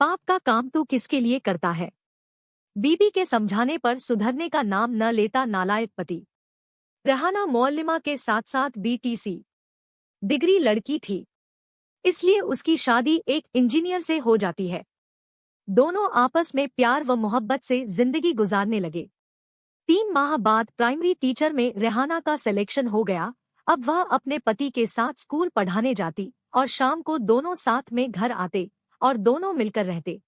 पाप का काम तू किसके लिए करता है? बीबी के समझाने पर सुधरने का नाम न लेता नालायक पति। रहाना मौलिमा के साथ साथ बीटीसी डिग्री लड़की थी, इसलिए उसकी शादी एक इंजीनियर से हो जाती है। दोनों आपस में प्यार व मोहब्बत से जिंदगी गुजारने लगे। 3 माह बाद प्राइमरी टीचर में रेहाना का सिलेक्शन हो गया। अब वह अपने पति के साथ स्कूल पढ़ाने जाती और शाम को दोनों साथ में घर आते और दोनों मिलकर रहते।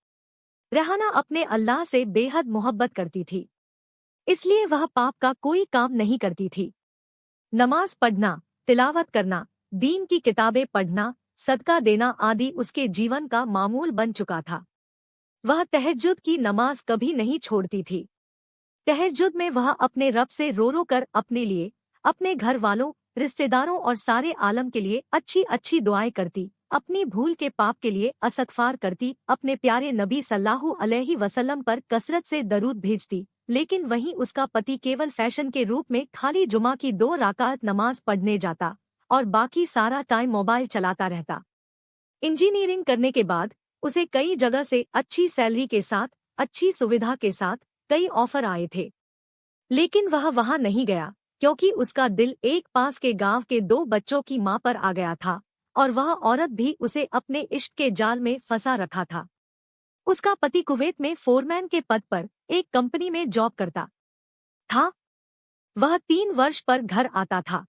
रेहाना अपने अल्लाह से बेहद मोहब्बत करती थी, इसलिए वह पाप का कोई काम नहीं करती थी। नमाज पढ़ना, तिलावत करना, दीन की किताबें पढ़ना, सदका देना आदि उसके जीवन का मामूल बन चुका था। वह तहज्जुद की नमाज कभी नहीं छोड़ती थी। तहज्जुद में वह अपने रब से रो रो कर अपने लिए, अपने घर वालों, रिश्तेदारों और सारे आलम के लिए अच्छी अच्छी दुआएं करती, अपनी भूल के पाप के लिए इस्तग़फ़ार करती, अपने प्यारे नबी सल्लल्लाहु अलैहि वसल्लम पर कसरत से दरूद भेजती। लेकिन वहीं उसका पति केवल फैशन के रूप में खाली जुमा की 2 रकात नमाज पढ़ने जाता और बाकी सारा टाइम मोबाइल चलाता रहता। इंजीनियरिंग करने के बाद उसे कई जगह से अच्छी सैलरी के साथ, अच्छी सुविधा के साथ कई ऑफर आए थे, लेकिन वह वहां नहीं गया क्योंकि उसका दिल एक पास के गांव के 2 बच्चों की मां पर आ गया था और वह औरत भी उसे अपने इश्क के जाल में फंसा रखा था। उसका पति कुवैत में फोरमैन के पद पर एक कंपनी में जॉब करता था। वह 3 वर्ष पर घर आता था,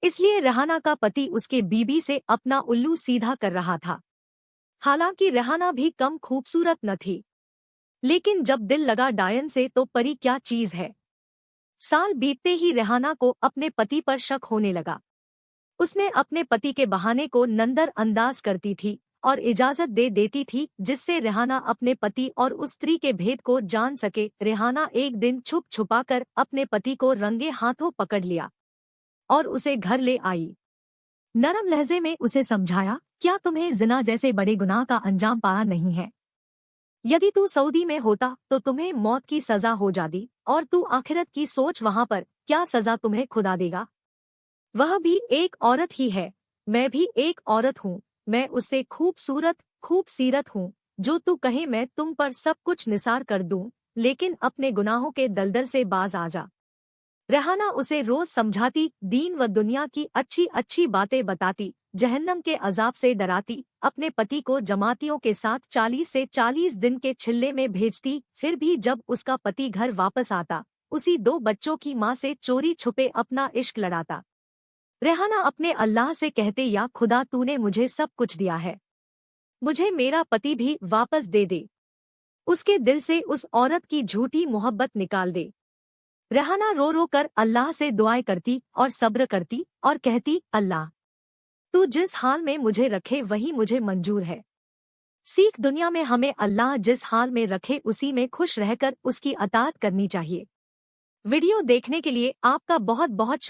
इसलिए रेहाना का पति उसके बीबी से अपना उल्लू सीधा कर रहा था। हालांकि रेहाना भी कम खूबसूरत न थी, लेकिन जब दिल लगा डायन से तो परी क्या चीज है। साल बीतते ही रेहाना को अपने पति पर शक होने लगा। उसने अपने पति के बहाने को नंदरअंदाज करती थी और इजाजत दे देती थी जिससे रेहाना अपने पति और उस स्त्री के भेद को जान सके। रेहाना एक दिन छुप छुपाकर अपने पति को रंगे हाथों पकड़ लिया और उसे घर ले आई। नरम लहजे में उसे समझाया, क्या तुम्हें जिना जैसे बड़े गुनाह का अंजाम पाना नहीं है? यदि तू सऊदी में होता तो तुम्हें मौत की सजा हो जाती, और तू आखिरत की सोच, वहां पर क्या सजा तुम्हें खुदा देगा। वह भी एक औरत ही है, मैं भी एक औरत हूँ, मैं उससे खूबसीरत हूँ। जो तू कहे मैं तुम पर सब कुछ निसार कर दूं, लेकिन अपने गुनाहों के दलदल से बाज आ जा। रेहाना उसे रोज समझाती, दीन व दुनिया की अच्छी अच्छी बातें बताती, जहन्नम के अजाब से डराती, अपने पति को जमातियों के साथ 40 से 40 दिन के छिल्ले में भेजती। फिर भी जब उसका पति घर वापस आता, उसी 2 बच्चों की मां से चोरी छुपे अपना इश्क लड़ाता। रेहाना अपने अल्लाह से कहते, या खुदा तूने मुझे सब कुछ दिया है, मुझे मेरा पति भी वापस दे दे, उसके दिल से उस औरत की झूठी मोहब्बत निकाल दे। रेहाना रो रो कर अल्लाह से दुआएं करती और सब्र करती और कहती, अल्लाह तू जिस हाल में मुझे रखे वही मुझे मंजूर है। सीख दुनिया में हमें अल्लाह जिस हाल में रखे उसी में खुश रहकर उसकी अताअत करनी चाहिए। वीडियो देखने के लिए आपका बहुत बहुत शुक्रिया।